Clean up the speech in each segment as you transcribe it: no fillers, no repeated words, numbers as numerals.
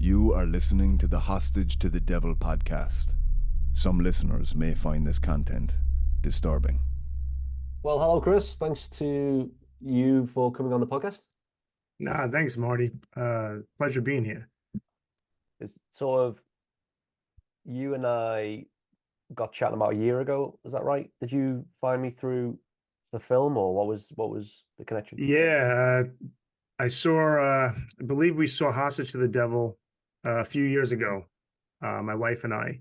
You are listening to the Hostage to the Devil podcast. Some listeners may find this content disturbing. Well, hello, Chris. Thanks to you for coming on the podcast. Nah, thanks, Marty. Pleasure being here. It's sort of you and I got chatting about a year ago. Is that right? Did you find me through the film, or what was the connection? Yeah, I believe we saw Hostage to the Devil a few years ago, my wife and I.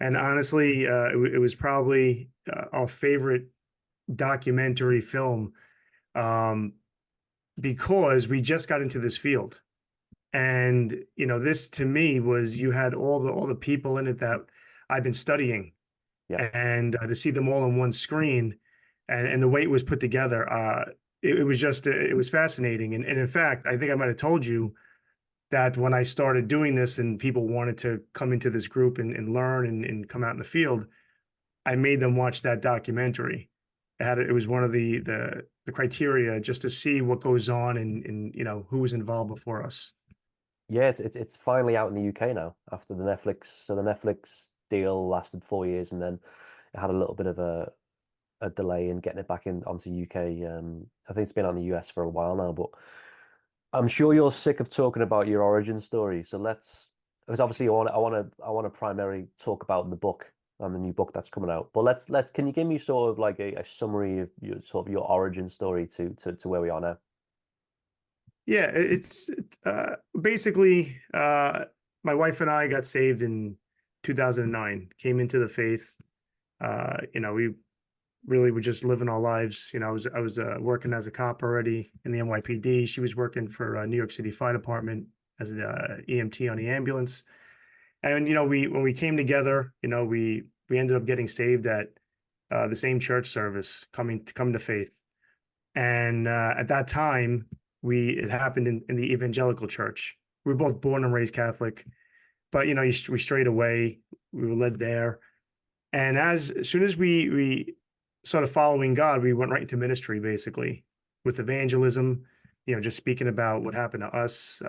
And honestly, it was probably our favorite documentary film um, because we just got into this field. And this to me was you had all the people in it that I've been studying, Yeah. and to see them all on one screen, and the way it was put together, it was fascinating. And in fact, I think I might have told you that when I started doing this and people wanted to come into this group and learn and come out in the field, I made them watch that documentary. It was one of the criteria just to see what goes on and who was involved before us. Yeah, it's finally out in the UK now after the Netflix. So the Netflix deal lasted 4 years, and then it had a little bit of a delay in getting it back in onto UK. I think it's been on the US for a while now, but I'm sure you're sick of talking about your origin story. So because obviously I want to primarily talk about the book and the new book that's coming out. But can you give me sort of like a summary of your origin story to where we are now? Yeah, it's basically my wife and I got saved in 2009, came into the faith. We really were just living our lives. I was working as a cop already in the NYPD. She was working for New York City Fire Department as an EMT on the ambulance. And when we came together, we ended up getting saved at the same church service, come to faith. And at that time, it happened in the evangelical church. We were both born and raised Catholic, but we strayed away. We were led there, and as soon as we started following God, we went right into ministry, basically with evangelism. Just speaking about what happened to us,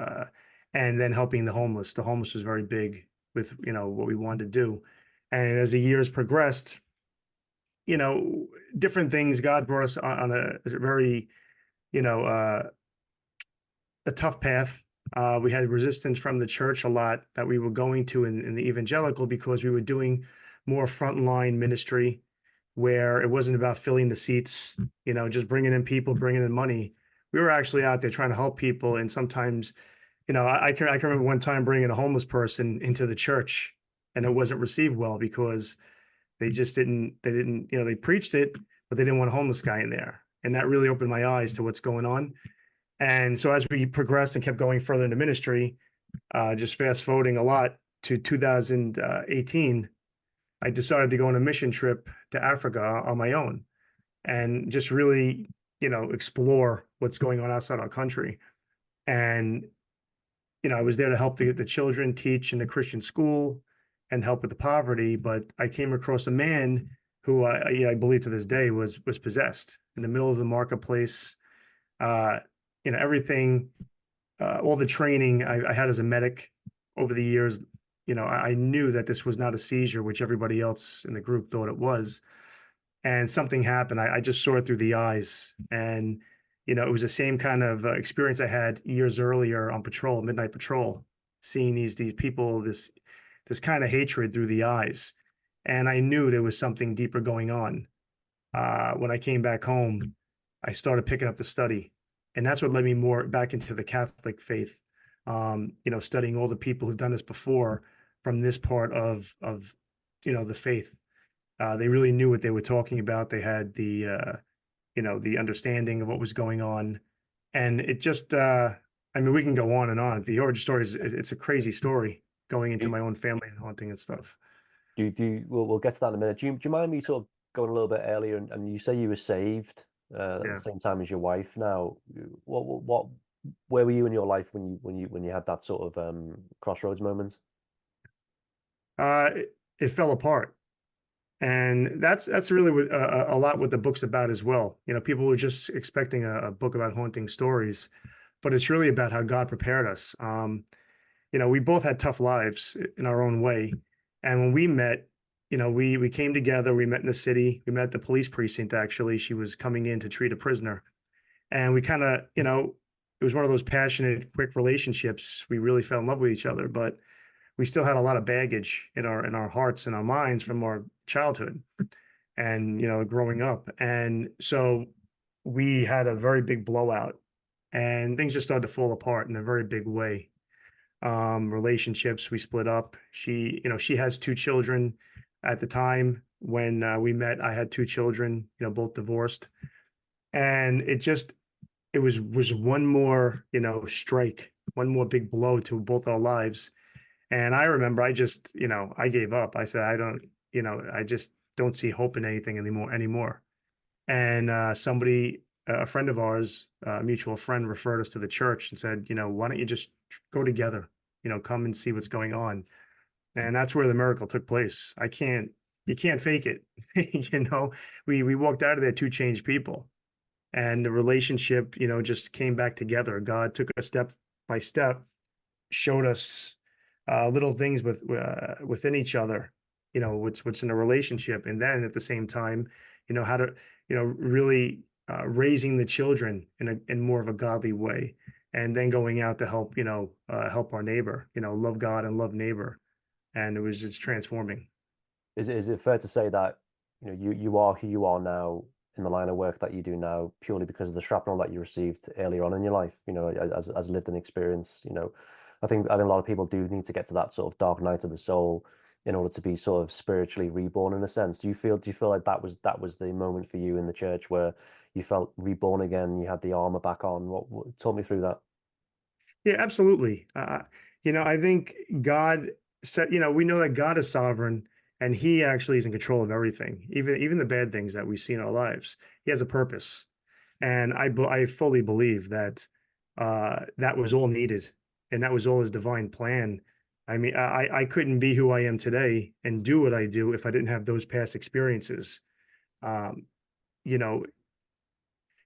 and then helping the homeless. The homeless was very big with what we wanted to do, and as the years progressed, different things. God brought us on a very you know, uh, a tough path. We had resistance from the church a lot that we were going to in the evangelical because we were doing more frontline ministry where it wasn't about filling the seats, just bringing in people, bringing in money. We were actually out there trying to help people. And sometimes, I can remember one time bringing a homeless person into the church and it wasn't received well because they preached it, but they didn't want a homeless guy in there. And that really opened my eyes to what's going on. And so as we progressed and kept going further into ministry, just fast forwarding a lot to 2018, I decided to go on a mission trip to Africa on my own and just really, explore what's going on outside our country. And, I was there to help the children teach in the Christian school and help with the poverty. But I came across a man who I believe to this day was possessed in the middle of the marketplace. Uh, everything, all the training I had as a medic over the years, I knew that this was not a seizure, which everybody else in the group thought it was. And something happened. I just saw it through the eyes. And, it was the same kind of experience I had years earlier on patrol, midnight patrol, seeing these people, this kind of hatred through the eyes. And I knew there was something deeper going on. When I came back home, I started picking up the study. And that's what led me more back into the Catholic faith, studying all the people who've done this before from this part of the faith. They really knew what they were talking about. They had the understanding of what was going on. And it just, we can go on and on. The origin story it's a crazy story going into my own family haunting and stuff. We'll get to that in a minute. Do you mind me sort of going a little bit earlier and you say you were saved at Yeah. the same time as your wife? Now, where were you in your life when you had that sort of crossroads moment? It fell apart. And that's really what, a lot what the book's about as well. People were just expecting a book about haunting stories, but it's really about how God prepared us. we both had tough lives in our own way. And when we met, we came together, we met in the city, we met at the police precinct, actually. She was coming in to treat a prisoner. And we kind of, it was one of those passionate, quick relationships. We really fell in love with each other, but we still had a lot of baggage in our hearts and our minds from our childhood and, growing up. And so we had a very big blowout and things just started to fall apart in a very big way. Relationships, we split up. She has two children. At the time when we met, I had two children, both divorced. And it was one more, strike, one more big blow to both our lives. And I remember I gave up. I said, I just don't see hope in anything anymore. And a friend of ours, a mutual friend, referred us to the church and said, why don't you just go together, come and see what's going on. And that's where the miracle took place. You can't fake it. We walked out of there two changed people, and the relationship, just came back together. God took us step by step, showed us little things within each other, what's in a relationship. And then at the same time, how to, really raising the children in more of a godly way, and then going out to help, help our neighbor, love God and love neighbor. And it's transforming. Is it fair to say that you are who you are now in the line of work that you do now purely because of the shrapnel that you received earlier on in your life? As lived an experience. I think a lot of people do need to get to that sort of dark night of the soul in order to be sort of spiritually reborn in a sense. Do you feel like that was the moment for you in the church where you felt reborn again? You had the armor back on. What talk me through that? Yeah, absolutely. I think God said, we know that God is sovereign and he actually is in control of everything, even the bad things that we see in our lives. He has a purpose. And I fully believe that that was all needed and that was all his divine plan. I mean, I couldn't be who I am today and do what I do if I didn't have those past experiences. Um, you know,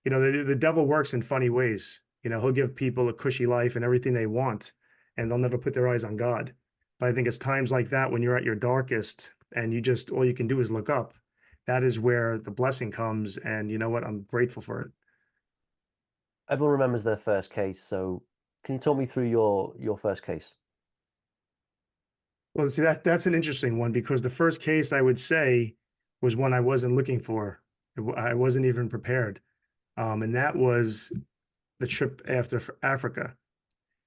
the devil works in funny ways. He'll give people a cushy life and everything they want, and they'll never put their eyes on God. But I think it's times like that when you're at your darkest and all you can do is look up. That is where the blessing comes. And you know what? I'm grateful for it. Everyone remembers their first case, so can you talk me through your first case? Well, see, that's an interesting one because the first case I would say was one I wasn't looking for. I wasn't even prepared. And that was the trip after Africa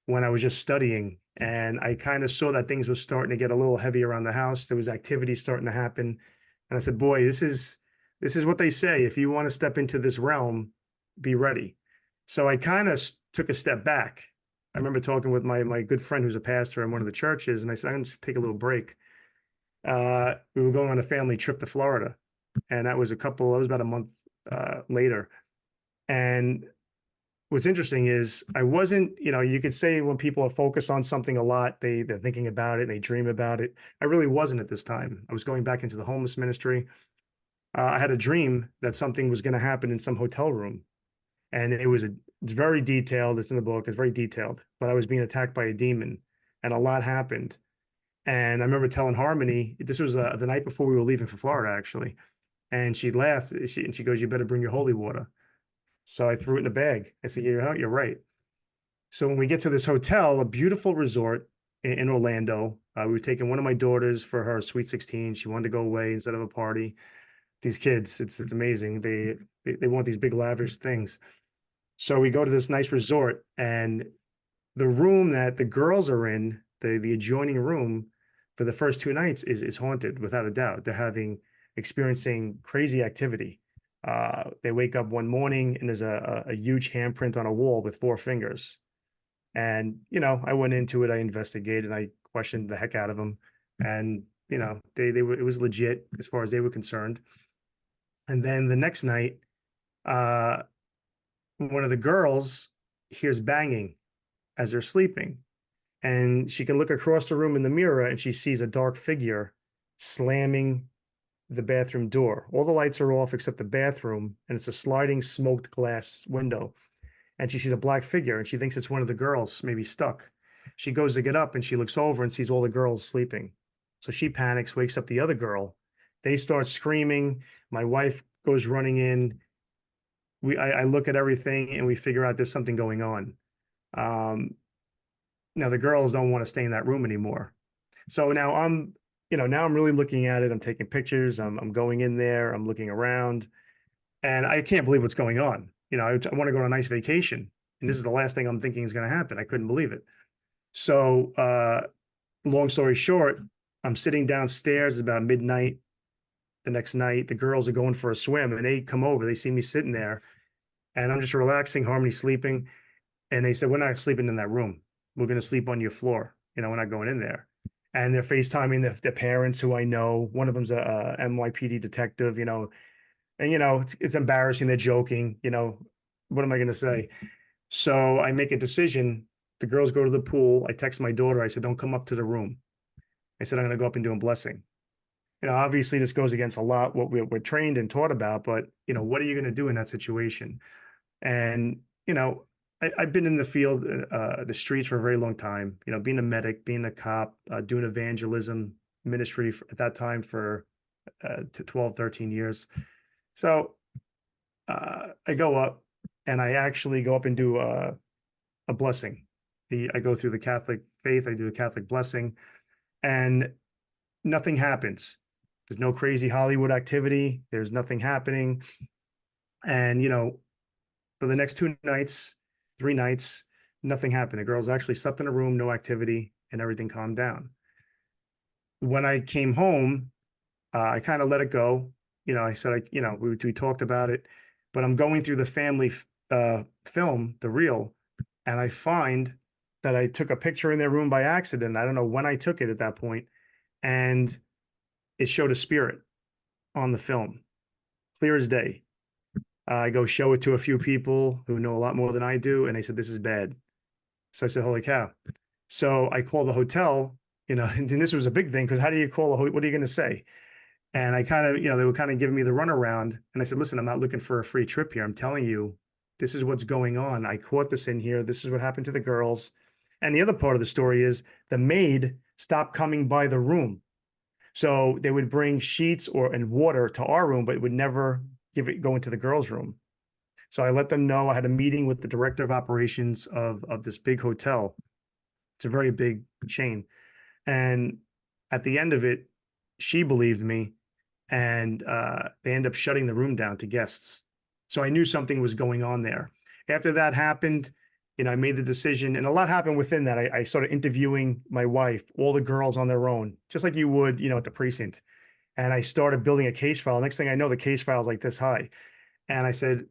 when I was just studying. And I kind of saw that things were starting to get a little heavy around the house. There was activity starting to happen. And I said, boy, this is what they say. If you want to step into this realm, be ready. So I kind of took a step back. I remember talking with my good friend who's a pastor in one of the churches, and I said, I'm going to take a little break. We were going on a family trip to Florida, and that was about a month later. And what's interesting is I wasn't, you could say when people are focused on something a lot, they're thinking about it, and they dream about it. I really wasn't at this time. I was going back into the homeless ministry. I had a dream that something was going to happen in some hotel room. And it's very detailed. It's in the book. It's very detailed, but I was being attacked by a demon and a lot happened. And I remember telling Harmony, this was the night before we were leaving for Florida, actually. And she laughed and she goes, you better bring your holy water. So I threw it in a bag. I said, you're right. So when we get to this hotel, a beautiful resort in Orlando, we were taking one of my daughters for her sweet 16. She wanted to go away instead of a party. These kids, it's amazing. They want these big lavish things. So we go to this nice resort, and the room that the girls are in, the adjoining room for the first 2 nights is haunted without a doubt. They're experiencing crazy activity. They wake up one morning and there's a huge handprint on a wall with 4 fingers. And, I went into it, I investigated, I questioned the heck out of them. And, it was legit as far as they were concerned. And then the next night, one of the girls hears banging as they're sleeping, and she can look across the room in the mirror and she sees a dark figure slamming the bathroom door. All the lights are off except the bathroom, and it's a sliding smoked glass window. And she sees a black figure and she thinks it's one of the girls, maybe stuck. She goes to get up and she looks over and sees all the girls sleeping. So she panics, wakes up the other girl. They start screaming. My wife goes running in. I look at everything and we figure out there's something going on. Now the girls don't want to stay in that room anymore. So now now I'm really looking at it. I'm taking pictures. I'm going in there. I'm looking around, and I can't believe what's going on. I want to go on a nice vacation, and this is the last thing I'm thinking is going to happen. I couldn't believe it. So, long story short, I'm sitting downstairs about midnight the next night. The girls are going for a swim, and they come over. They see me sitting there, and I'm just relaxing, Harmony sleeping, and they said, "We're not sleeping in that room. We're going to sleep on your floor. We're not going in there." And they're FaceTiming the parents who I know. One of them's a NYPD detective, and it's embarrassing. They're joking, what am I going to say? So I make a decision. The girls go to the pool. I text my daughter. I said, "Don't come up to the room." I said, "I'm going to go up and do a blessing." Obviously this goes against a lot what we're trained and taught about, but what are you going to do in that situation? And, I've been in the field, the streets for a very long time, being a medic, being a cop, doing evangelism ministry at that time for 12, 13 years. So I go up and I actually go up and do a blessing. I go through the Catholic faith. I do a Catholic blessing and nothing happens. There's no crazy Hollywood activity. There's nothing happening. And, for the next 2 nights, 3 nights, nothing happened. The girls actually slept in a room, no activity, and everything calmed down. When I came home, I kind of let it go. I said, we talked about it, but I'm going through the family film, the reel, and I find that I took a picture in their room by accident. I don't know when I took it at that point, and it showed a spirit on the film, clear as day. I go show it to a few people who know a lot more than I do, and they said, "This is bad." So I said, "Holy cow." So I called the hotel, and this was a big thing because how do you call what are you going to say? And I kind of, they were kind of giving me the runaround. And I said, "Listen, I'm not looking for a free trip here. I'm telling you, this is what's going on. I caught this in here. This is what happened to the girls." And the other part of the story is the maid stopped coming by the room. So they would bring sheets and water to our room, but it would never go into the girls' room. So I let them know. I had a meeting with the director of operations of this big hotel. It's a very big chain. And at the end of it, she believed me, and they end up shutting the room down to guests. So I knew something was going on there. After that happened, I made the decision, and a lot happened within that. I started interviewing my wife, all the girls on their own, just like you would, at the precinct. And I started building a case file. Next thing I know, the case file is like this high. And I said,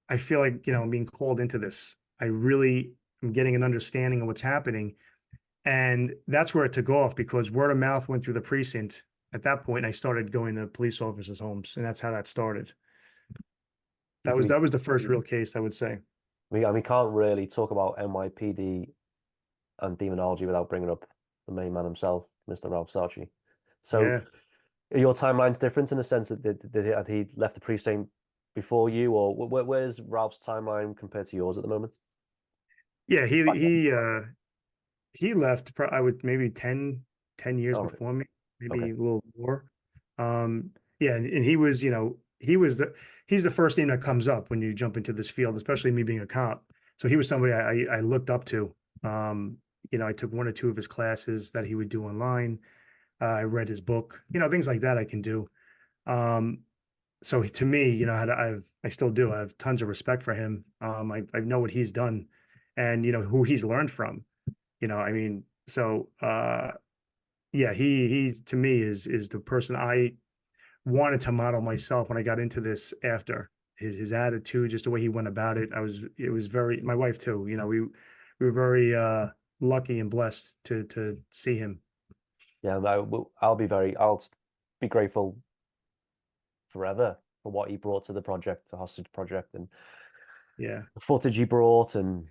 I feel like, I'm being called into this. I really am getting an understanding of what's happening. And that's where it took off because word of mouth went through the precinct. At that point, I started going to police officers' homes, and that's how that started. That was the first real case, I would say. We can't really talk about NYPD and demonology without bringing up the main man himself, Mr. Ralph Sarchi. So Yeah. are your timelines different in the sense that had he left the precinct before you, or where's Ralph's timeline compared to yours at the moment? Yeah, he left I would maybe 10 years before me, maybe a little more. Yeah, and he was, he's the first name that comes up when you jump into this field, especially me being a cop. So he was somebody I looked up to. I took 1 or 2 of his classes that he would do online. I read his book, things like that I can do. So to me, I still do. I have tons of respect for him. I know what he's done and, who he's learned from, so, yeah, he to me is the person I wanted to model myself when I got into this after his attitude, just the way he went about it. It was very, my wife too, we were very, lucky and blessed to see him. Yeah, I'll be grateful forever for what he brought to the project, the hostage project, and Yeah, the footage he brought, and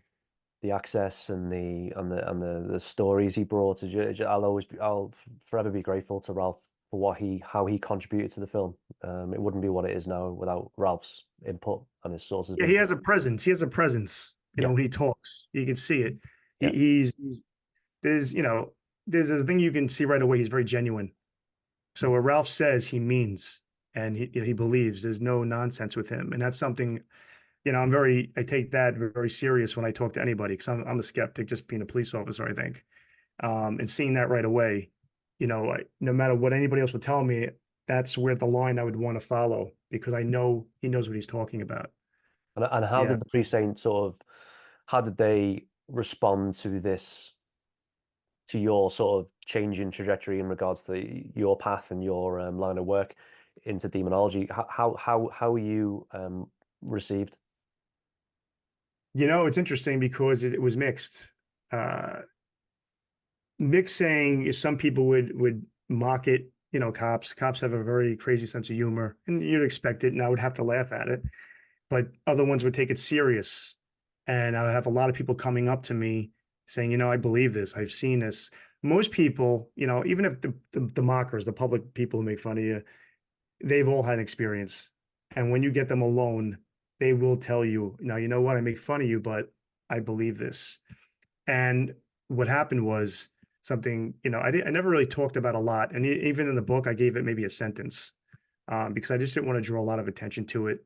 the access, and the stories he brought. I'll forever be grateful to Ralph for how he contributed to the film. It wouldn't be what it is now without Ralph's input and his sources. yeah, he has a presence. He has a presence. When he talks, you can see it. Yeah. He's there's, there's this thing you can see right away. He's very genuine. So what Ralph says, he means, and he believes. There's no nonsense with him. And that's something, I take that very serious when I talk to anybody, because I'm a skeptic, just being a police officer, I think. And seeing that right away, no matter what anybody else would tell me, that's where the line I would want to follow, because I know he knows what he's talking about. And how Yeah. did the precinct how did they respond to your sort of change in trajectory in regards to your path and your line of work into demonology? How were you received? It's interesting because it was mixed. Uh, Mixed saying is some people would mock it. Cops have a very crazy sense of humor, and you'd expect it, and I would have to laugh at it. But other ones would take it serious, and I would have a lot of people coming up to me saying, I believe this. I've seen this. Most people, even if the mockers, the public people who make fun of you, they've all had experience. And when you get them alone, they will tell you, you know what, I make fun of you, but I believe this. And what happened was something, I never really talked about a lot. And even in the book, I gave it maybe a sentence, because I just didn't want to draw a lot of attention to it.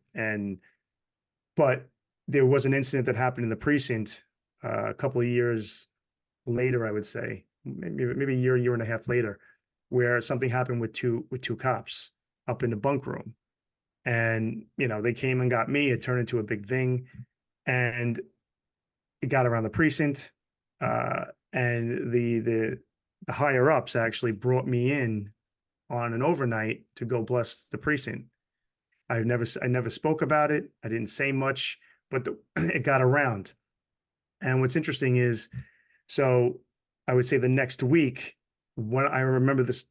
But there was an incident that happened in the precinct a couple of years later, I would say, maybe a year and a half later, where something happened with two cops up in the bunk room. And, they came and got me. It turned into a big thing. And it got around the precinct. And the higher ups actually brought me in on an overnight to go bless the precinct. I never spoke about it. I didn't say much, but it got around. And what's interesting is, so I would say the next week, when I remember this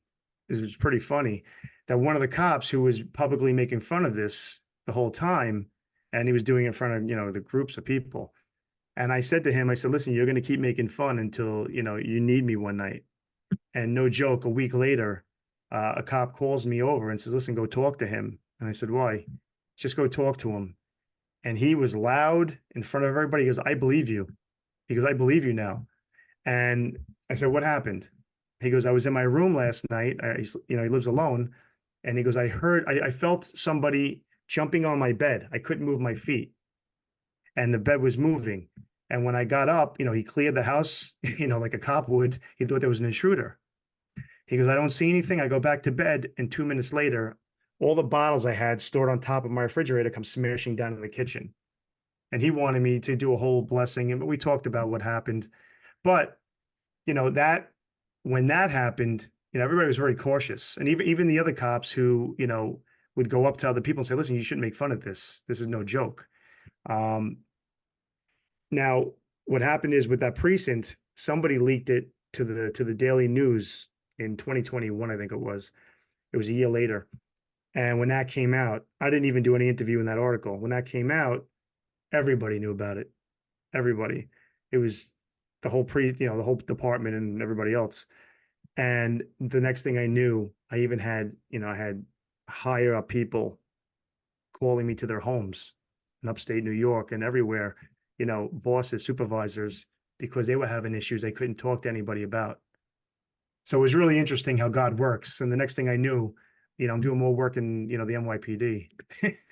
was pretty funny, that one of the cops who was publicly making fun of this the whole time, and he was doing it in front of, the groups of people. And I said to him, I said, listen, you're going to keep making fun until, you need me one night. And no joke, a week later, a cop calls me over and says, listen, go talk to him. And I said, why? Just go talk to him. And he was loud in front of everybody. He goes, I believe you. He goes, I believe you now. And I said, what happened? He goes, I was in my room last night. He lives alone. And he goes, I felt somebody jumping on my bed. I couldn't move my feet. And the bed was moving. And when I got up, he cleared the house, like a cop would. He thought there was an intruder. He goes, I don't see anything. I go back to bed. And 2 minutes later, all the bottles I had stored on top of my refrigerator come smashing down in the kitchen. And he wanted me to do a whole blessing. And we talked about what happened. But, when that happened, everybody was very cautious. And even the other cops who, would go up to other people and say, listen, you shouldn't make fun of this. This is no joke. Now, what happened is with that precinct, somebody leaked it to the Daily News in 2021, I think it was. It was a year later. And when that came out, I didn't even do any interview in that article. When that came out, everybody knew about it. Everybody. It was the whole the whole department and everybody else. And the next thing I knew, I even had, I had higher up people calling me to their homes in upstate New York and everywhere, bosses, supervisors, because they were having issues they couldn't talk to anybody about. So it was really interesting how God works. And the next thing I knew, I'm doing more work in, the NYPD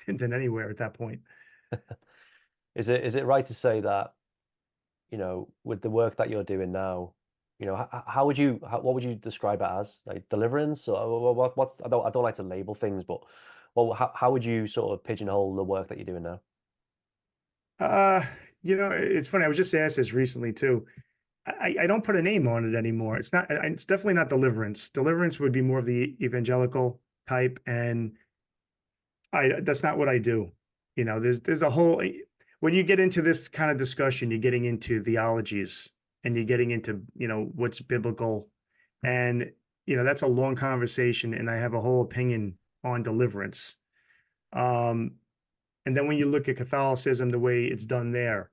than anywhere at that point. Is it right to say that, with the work that you're doing now, what would you describe it as? Like deliverance, or what's I don't like to label things, but how would you sort of pigeonhole the work that you're doing now? It's funny. I was just asked this recently too. I don't put a name on it anymore. It's definitely not deliverance. Deliverance would be more of the evangelical type, and that's not what I do. There's a whole, when you get into this kind of discussion, you're getting into theologies and you're getting into, what's biblical. And, that's a long conversation, and I have a whole opinion on deliverance. And then when you look at Catholicism, the way it's done there,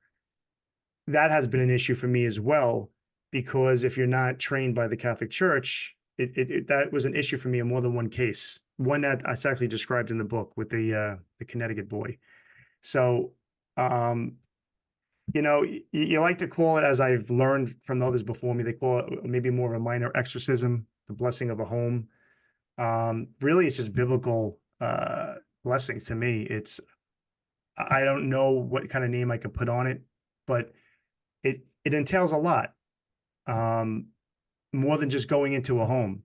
that has been an issue for me as well, because if you're not trained by the Catholic Church, that was an issue for me in more than one case. One that I actually described in the book with the Connecticut boy. So, You like to call it, as I've learned from others before me, they call it maybe more of a minor exorcism, the blessing of a home. Really, it's just biblical blessings to me. I don't know what kind of name I could put on it, but it entails a lot. Um, More than just going into a home.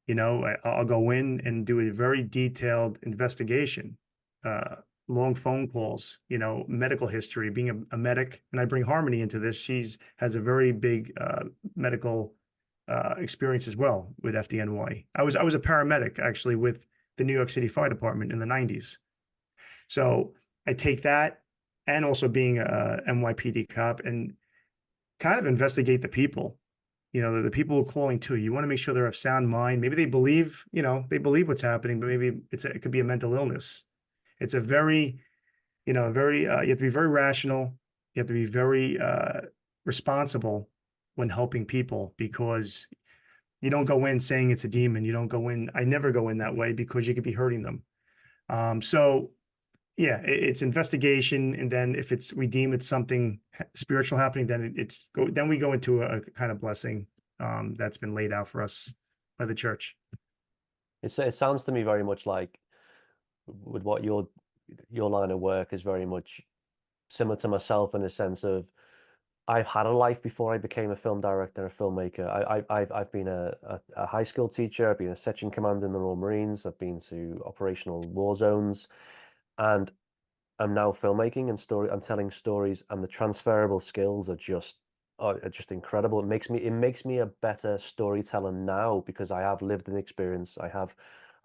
I'll go in and do a very detailed investigation, uh, long phone calls, medical history, being a medic. And I bring Harmony into this. She's has a very big medical experience as well with FDNY. I was a paramedic actually with the New York City Fire Department in the 90s. So I take that and also being a NYPD cop and kind of investigate the people. The people who are calling too. You want to make sure they're of sound mind. Maybe they believe what's happening, but maybe it could be a mental illness. It's a very, you have to be very rational. You have to be very responsible when helping people, because you don't go in saying it's a demon. You don't go in. I never go in that way, because you could be hurting them. So yeah, it's investigation, and then if we deem it's something spiritual happening, then then we go into a kind of blessing that's been laid out for us by the church. It sounds to me very much like, with what your line of work is very much similar to myself, in a sense of, I've had a life before I became a film director, a filmmaker. I've been a high school teacher. I've been a section commander in the Royal Marines. I've been to operational war zones, and I'm now filmmaking and I'm telling stories, and the transferable skills are just incredible. It makes me a better storyteller now, because I have lived an experience. I have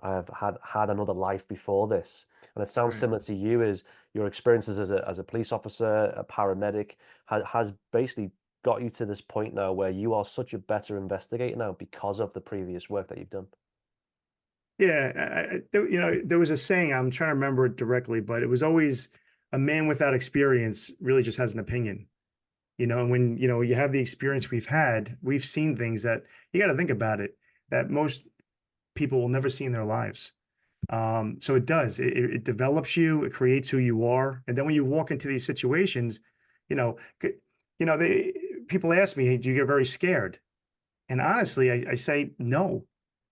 had another life before this. And it sounds Right. similar to you, as your experiences as a police officer, a paramedic, has basically got you to this point now where you are such a better investigator now because of the previous work that you've done. Yeah, there was a saying, I'm trying to remember it directly, but it was always, a man without experience really just has an opinion. And when you have the experience we've had, we've seen things that you got to think about it, that most people will never see in their lives. So it does. It develops you. It creates who you are. And then when you walk into these situations, you know, c- they people ask me, "Hey, do you get very scared?" And honestly, I say no.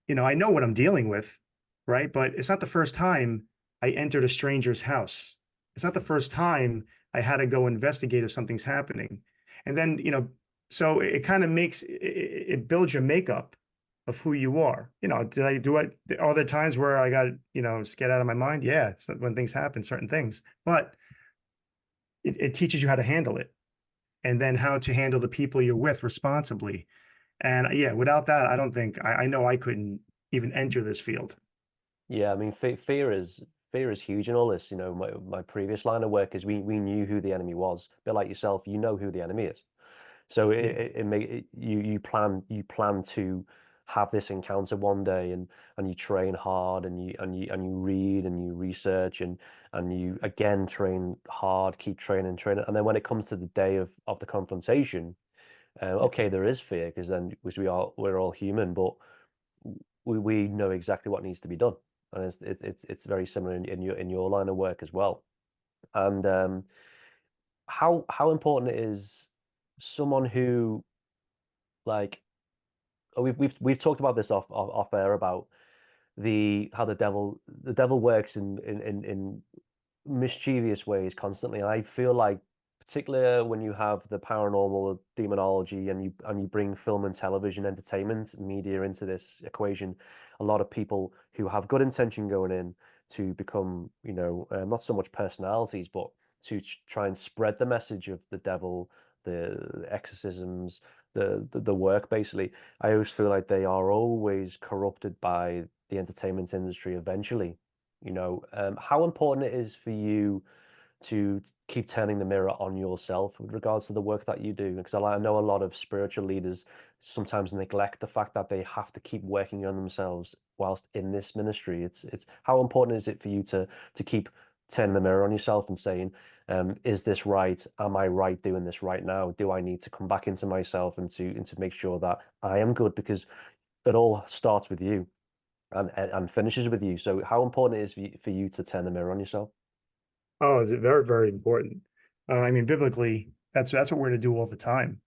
I know what I'm dealing with, right? But it's not the first time I entered a stranger's house. It's not the first time I had to go investigate if something's happening. And then, so it kind of it builds your makeup of who you are. Did I do it? Are there times where I got, scared out of my mind? Yeah, it's when things happen, certain things. But it teaches you how to handle it, and then how to handle the people you're with responsibly. And yeah, without that, I don't think I know I couldn't even enter this field. Yeah, I mean, fear is huge in all this. My previous line of work is, we knew who the enemy was. A bit like yourself, you know who the enemy is. So Yeah. you plan to have this encounter one day, and you train hard, and you read and you research, and you again train hard, keep training, and then when it comes to the day of the confrontation, okay, there is fear, because we're all human, but we know exactly what needs to be done, and it's very similar in your line of work as well. And how important it is, someone who, like, we've talked about this off air, about how the devil works in mischievous ways constantly. And I feel like, particularly when you have the paranormal, demonology, and you bring film and television, entertainment media into this equation, a lot of people who have good intention going in to become, not so much personalities, but to try and spread the message of the devil, the exorcisms, the work, basically. I always feel like they are always corrupted by the entertainment industry eventually. How important it is for you to keep turning the mirror on yourself with regards to the work that you do, because I know a lot of spiritual leaders sometimes neglect the fact that they have to keep working on themselves whilst in this ministry. It's how important is it for you to keep turning the mirror on yourself and saying, is this right? Am I right doing this right now? Do I need to come back into myself, and to make sure that I am good? Because it all starts with you, and finishes with you. So how important it is for you to turn the mirror on yourself? Oh, is it very, very important? I mean, biblically, that's what we're to do all the time,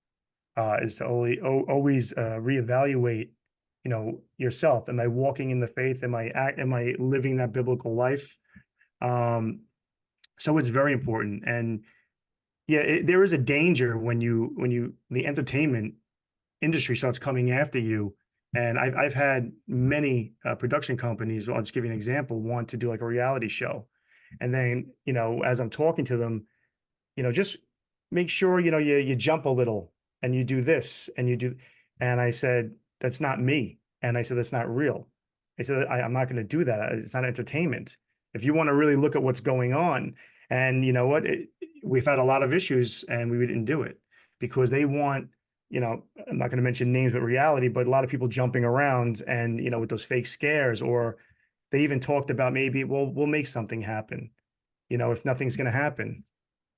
is to always reevaluate, yourself. Am I walking in the faith? Am I living that biblical life? Um, so it's very important. And yeah, there is a danger when the entertainment industry starts coming after you. And I've had many production companies, I'll just give you an example, want to do like a reality show. And then, as I'm talking to them, just make sure, you jump a little and you do this and you do. And I said, that's not me. And I said, that's not real. I said, I'm not going to do that. It's not entertainment. If you want to really look at what's going on, and you know what, we've had a lot of issues and we didn't do it because they want, I'm not going to mention names, but reality, but a lot of people jumping around and, with those fake scares, or they even talked about maybe, well, we'll make something happen, if nothing's going to happen.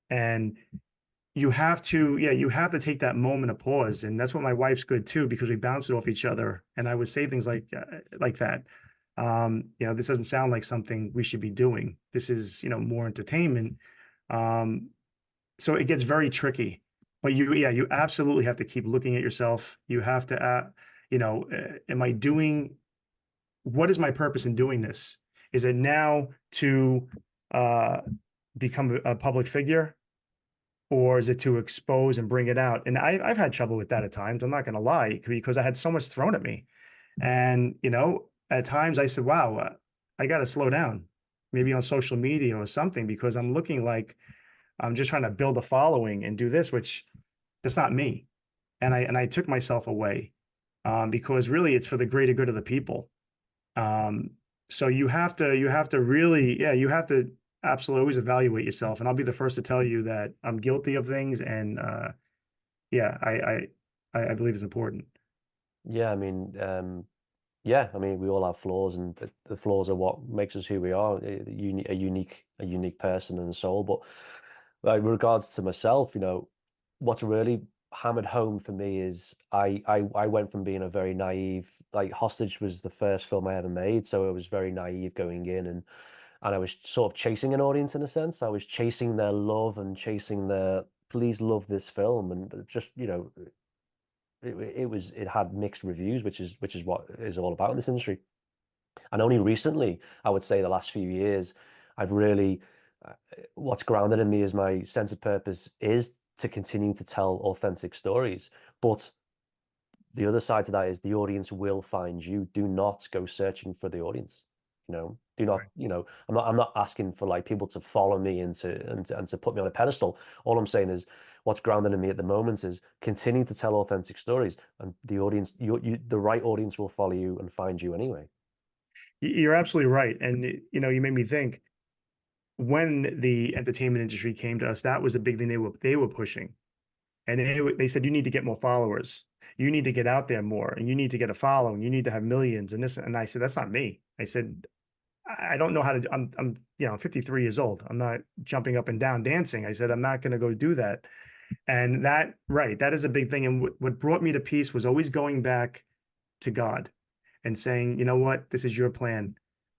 And you have to take that moment of pause. And that's what my wife's good too, because we bounce it off each other. And I would say things like that. This doesn't sound like something we should be doing. This is, more entertainment. So it gets very tricky, but you absolutely have to keep looking at yourself. You have to, am I doing, what is my purpose in doing this? Is it now to become a public figure, or is it to expose and bring it out? And I've had trouble with that at times. I'm not going to lie, because I had so much thrown at me. And, at times I said, wow, I got to slow down, maybe on social media or something, because I'm looking like I'm just trying to build a following and do this, which that's not me. And I took myself away, because really it's for the greater good of the people. So you have to really, you have to absolutely always evaluate yourself. And I'll be the first to tell you that I'm guilty of things. And yeah, I believe it's important. Yeah, I mean, we all have flaws, and the flaws are what makes us who we are, a unique person and soul. But like, with regards to myself, what's really hammered home for me is I went from being a very naive, like Hostage was the first film I ever made, so I was very naive going in, and I was sort of chasing an audience in a sense. I was chasing their love and chasing their please love this film, and just it had mixed reviews, which is what is all about in this industry. And only recently, I would say the last few years, I've really, what's grounded in me is my sense of purpose is to continue to tell authentic stories. But the other side to that is the audience will find you. Do not go searching for the audience. Do not, Right. I'm not asking for like people to follow me and to put me on a pedestal. All I'm saying is what's grounded in me at the moment is continue to tell authentic stories, and the audience, the right audience will follow you and find you anyway. You're absolutely right. And, you made me think, when the entertainment industry came to us, that was a big thing they were pushing. And they said, you need to get more followers. You need to get out there more, and you need to get a following. You need to have millions and this. And I said, that's not me. I said, I don't know how to, I'm 53 years old. I'm not jumping up and down dancing. I said, I'm not going to go do that. And that is a big thing. And what brought me to peace was always going back to God and saying, you know what, this is your plan.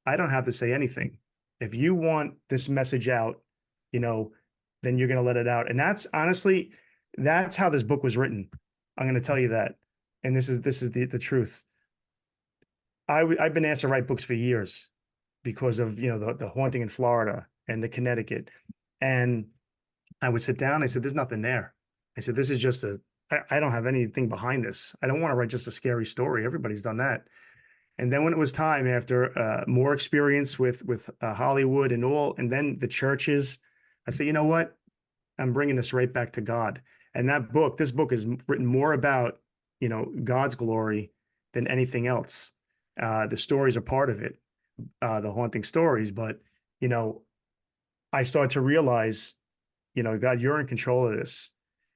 I don't have to say anything. If you want this message out, you know, then you're going to let it out. And that's honestly, that's how this book was written. I'm going to tell you that. And this is the truth. I've been asked to write books for years because of, the haunting in Florida and the Connecticut. And I would sit down. I said, there's nothing there. I said, this is just I don't have anything behind this. I don't want to write just a scary story. Everybody's done that. And then when it was time, after more experience with Hollywood and all, and then the churches, I said, you know what? I'm bringing this right back to God. And this book is written more about, God's glory than anything else. The stories are part of it, the haunting stories. But, you know, I started to realize, God, you're in control of this.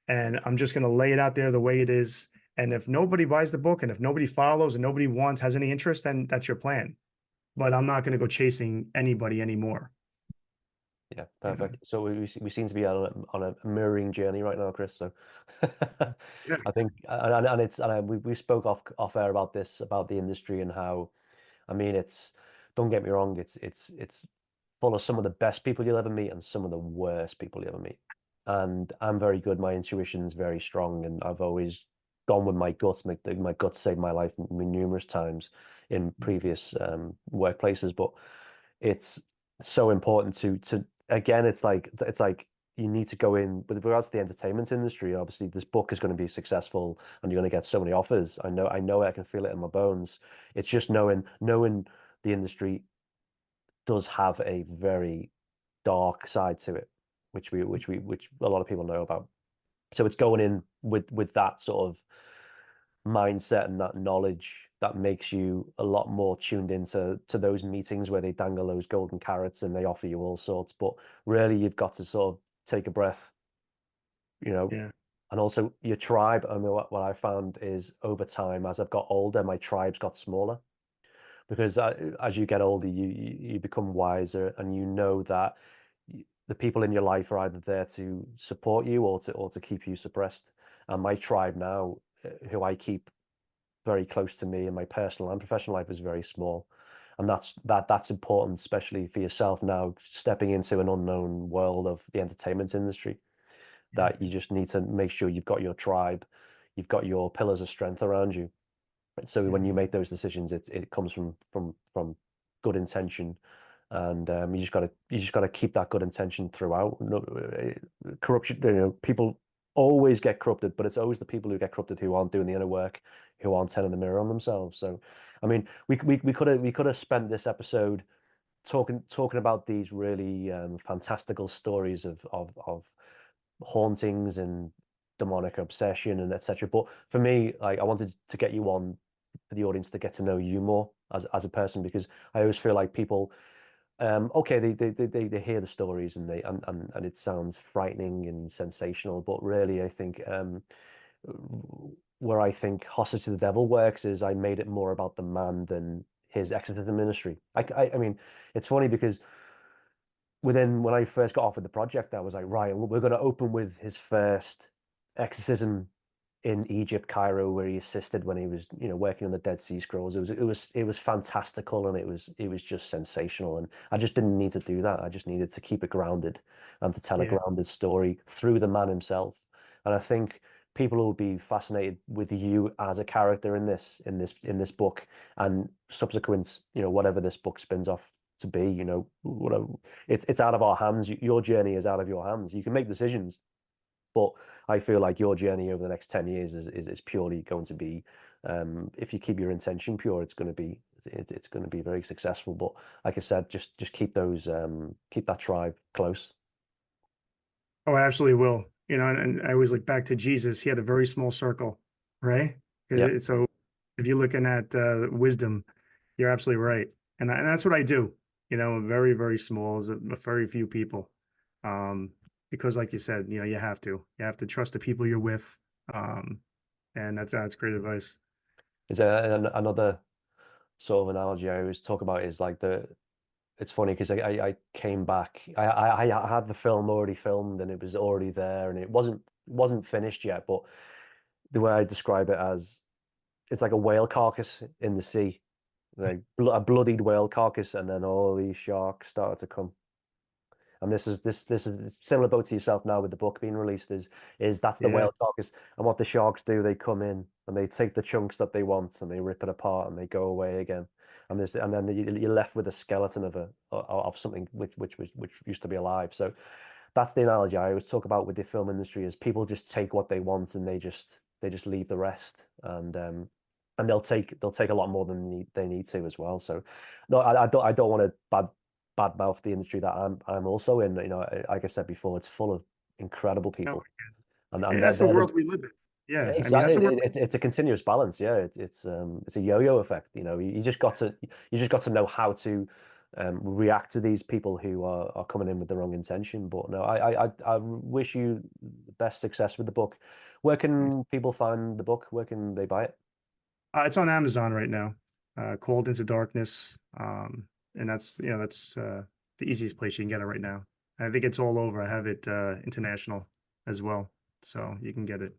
And I'm just going to lay it out there the way it is. And if nobody buys the book, and if nobody follows, and nobody has any interest, then that's your plan. But I'm not going to go chasing anybody anymore. Yeah, You know? perfect. So we seem to be on a mirroring journey right now, Chris. So Yeah. I think, we spoke off air about this, about the industry, and how, I mean, don't get me wrong, it's full of some of the best people you'll ever meet and some of the worst people you'll ever meet. and I'm very good. My intuition's very strong, and I've always gone with my guts. My guts saved my life numerous times in previous workplaces. But it's so important to again, it's like you need to go in with regards to the entertainment industry. Obviously, this book is going to be successful, and you're going to get so many offers. I know it, I can feel it in my bones. It's just knowing the industry does have a very dark side to it, which a lot of people know about. So it's going in with that sort of mindset and that knowledge that makes you a lot more tuned into those meetings where they dangle those golden carrots and they offer you all sorts. But really, you've got to sort of take a breath, you know. Yeah. And also your tribe. I mean, what I found is over time, as I've got older, my tribes got smaller because as you get older, you become wiser, and you know that the people in your life are either there to support you or to keep you suppressed. And my tribe now, who I keep very close to me in my personal and professional life, is very small. And that's important, especially for yourself now, stepping into an unknown world of the entertainment industry, that you just need to make sure you've got your tribe, you've got your pillars of strength around you. So when you make those decisions, it comes from good intention, and you just got to keep that good intention throughout. No, corruption, people always get corrupted, but it's always the people who get corrupted who aren't doing the inner work, who aren't turning the mirror on themselves. So, I mean, we could have spent this episode talking about these really fantastical stories of hauntings and demonic obsession and etc. But for me, like, I wanted to get you on for the audience to get to know you more as a person, because I always feel like people, okay, they hear the stories and and it sounds frightening and sensational, but really I think where I think Hostage to the Devil works is I made it more about the man than his exorcism ministry. I mean, it's funny because when I first got offered the project, I was like, right, we're going to open with his first exorcism in Egypt, Cairo, where he assisted when he was, working on the Dead Sea Scrolls. It was fantastical, and it was just sensational. And I just didn't need to do that. I just needed to keep it grounded and to tell a Yeah. grounded story through the man himself. And I think people will be fascinated with you as a character in this book and subsequent, whatever this book spins off to be, whatever. It's out of our hands. Your journey is out of your hands. You can make decisions, but I feel like your journey over the next 10 years is purely going to be, if you keep your intention pure, it's going to be very successful. But like I said, just keep keep that tribe close. Oh, I absolutely will. And I always look back to Jesus. He had a very small circle, right? Yeah. So if you're looking at wisdom, you're absolutely right. And that's what I do. Very, very small, is a very few people. Um, because like you said, you have to trust the people you're with. Um, and that's great advice. Is there another sort of analogy I always talk about is like it's funny because I came back. I had the film already filmed and it was already there and it wasn't finished yet. But the way I describe it as, it's like a whale carcass in the sea, like a bloodied whale carcass, and then all these sharks started to come. And this is a similar boat to yourself now with the book being released. Is that's the Yeah. whale carcass, and what the sharks do, they come in and they take the chunks that they want and they rip it apart and they go away again. And then you're left with a skeleton of something which used to be alive. So that's the analogy I always talk about with the film industry, is people just take what they want and they just leave the rest, and they'll take a lot more than they need to as well. So no, I don't want to badmouth the industry that I'm also in. Like I said before, it's full of incredible No, people, and that's the they're world the we live in. Yeah. I mean, exactly. that's the world. It's a continuous balance. Yeah, it's a yo-yo effect. You just got to know how to react to these people who are coming in with the wrong intention. But no, I wish you the best success with the book. Where can people find the book? Where can they buy it? It's on Amazon right now, called Into Darkness. And that's the easiest place you can get it right now. I think it's all over. I have it international as well, so you can get it.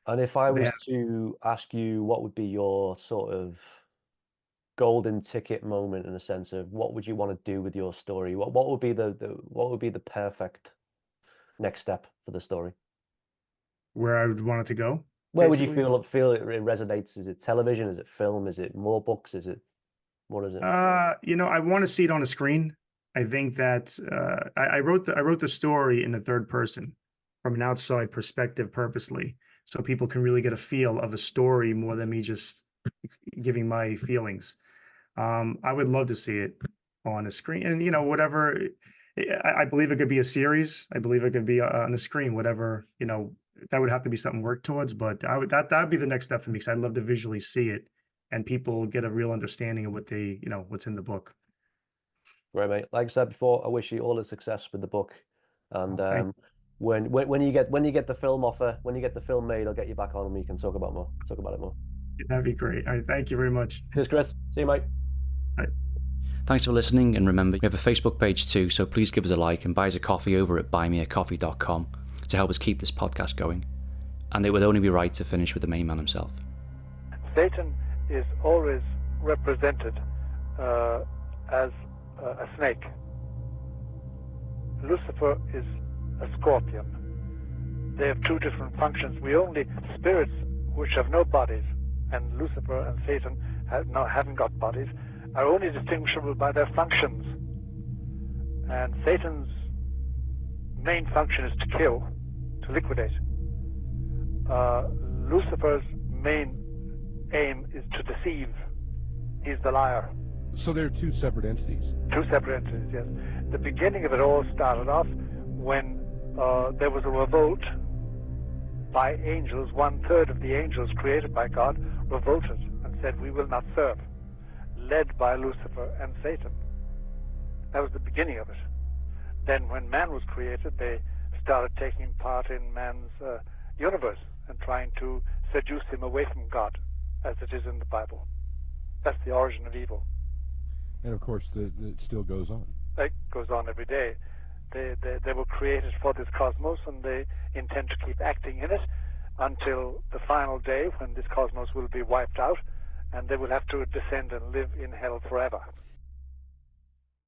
And if I They was have, to ask you, what would be your sort of golden ticket moment, in a sense of what would you want to do with your story? What would be the perfect next step for the story? Where I would want it to go. Where would you basically. feel it resonates? Is it television? Is it film? Is it more books? What is it? I want to see it on a screen. I think that I wrote the story in the third person from an outside perspective purposely, so people can really get a feel of a story more than me just giving my feelings. I would love to see it on a screen, and whatever. I believe it could be a series. I believe it could be on a screen. Whatever, that would have to be something to work towards. But that'd be the next step for me, because I'd love to visually see it and people get a real understanding of what's in the book. Right, mate. Like I said before, I wish you all the success with the book. And Okay. when you get the film offer, when you get the film made, I'll get you back on and we can talk about it more. That'd be great. All right, thank you very much. Cheers, Chris. See you, mate. Bye. Thanks for listening, and remember, we have a Facebook page too, so please give us a like and buy us a coffee over at buymeacoffee.com to help us keep this podcast going. And it would only be right to finish with the main man himself. Satan is always represented as a snake. Lucifer is a scorpion. They have two different functions. We only spirits which have no bodies, and Lucifer and Satan haven't got bodies, are only distinguishable by their functions. And Satan's main function is to kill, to liquidate. Lucifer's main aim is to deceive. He's the liar. So they're two separate entities. Two separate entities, yes. The beginning of it all started off when there was a revolt by angels. 1/3 of the angels created by God revolted and said, "We will not serve," led by Lucifer and Satan. That was the beginning of it. Then when man was created, they started taking part in man's universe and trying to seduce him away from God, as it is in the Bible. That's the origin of evil. And of course, it still goes on. It goes on every day. They were created for this cosmos, and they intend to keep acting in it until the final day when this cosmos will be wiped out, and they will have to descend and live in hell forever.